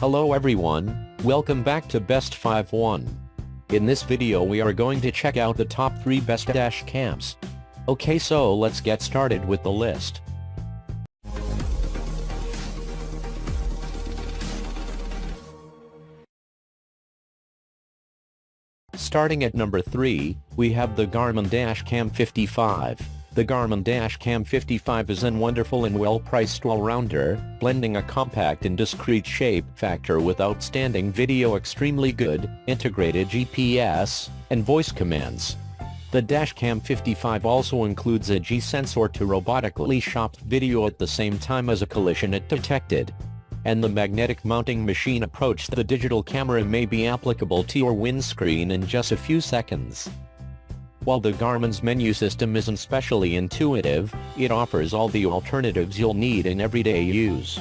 Hello everyone, welcome back to Best 5-1. In this video we are going to check out the top 3 best dash cams. Okay, so let's get started with the list. Starting at number 3, we have the Garmin Dash Cam 55. The Garmin Dash Cam 55 is a wonderful and well-priced all-rounder, blending a compact and discreet shape factor with outstanding video, extremely good, integrated GPS, and voice commands. The Dash Cam 55 also includes a G-sensor to robotically shot video at the same time as a collision is detected. And the magnetic mounting machine approach the digital camera may be applicable to your windscreen in just a few seconds. While the Garmin's menu system isn't specially intuitive, it offers all the alternatives you'll need in everyday use.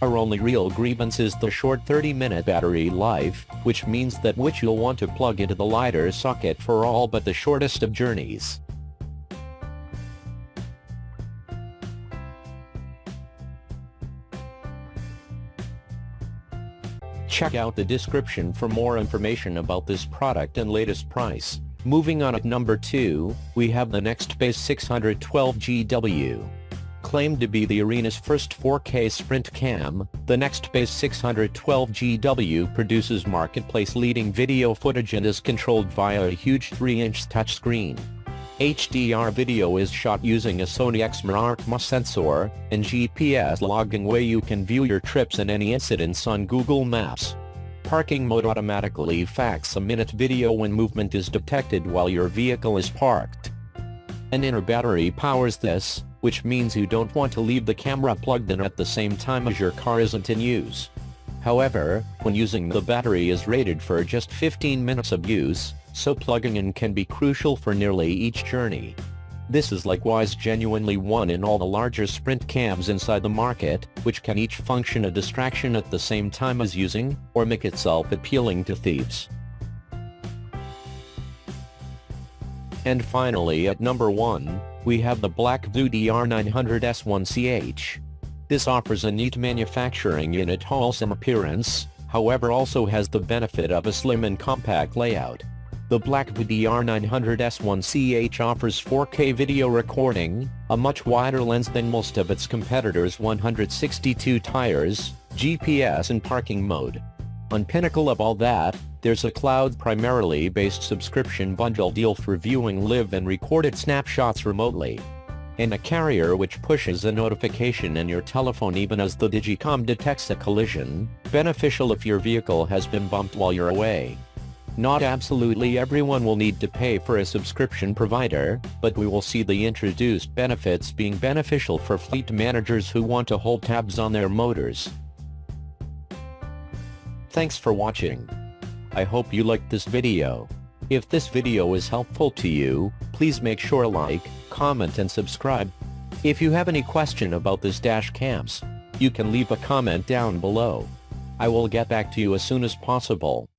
Our only real grievance is the short 30-minute battery life, which means that you'll want to plug into the lighter socket for all but the shortest of journeys. Check out the description for more information about this product and latest price. Moving on at number 2, we have the Nextbase 612GW. Claimed to be the arena's first 4K sprint cam, the Nextbase 612GW produces marketplace-leading video footage and is controlled via a huge 3-inch touchscreen. HDR video is shot using a Sony XMR sensor, and GPS logging way you can view your trips and any incidents on Google Maps. Parking mode automatically facts a minute video when movement is detected while your vehicle is parked. An inner battery powers this, which means you don't want to leave the camera plugged in at the same time as your car isn't in use. However, when using, the battery is rated for just 15 minutes of use, so plugging in can be crucial for nearly each journey. This is likewise genuinely one in all the larger sprint cams inside the market, which can each function a distraction at the same time as using, or make itself appealing to thieves. And finally at number 1, we have the BlackVue DR900S-1CH. This offers a neat manufacturing unit wholesome appearance, however also has the benefit of a slim and compact layout. The BlackVue DR900S-1CH offers 4K video recording, a much wider lens than most of its competitors' 162 tires, GPS and parking mode. On pinnacle of all that, there's a cloud-primarily based subscription bundle deal for viewing live and recorded snapshots remotely. And a carrier which pushes a notification in your telephone even as the Digicom detects a collision, beneficial if your vehicle has been bumped while you're away. Not absolutely everyone will need to pay for a subscription provider, but we will see the introduced benefits being beneficial for fleet managers who want to hold tabs on their motors. Thanks for watching. I hope you liked this video. If this video is helpful to you, please make sure to like, comment and subscribe. If you have any question about this dash cams, you can leave a comment down below. I will get back to you as soon as possible.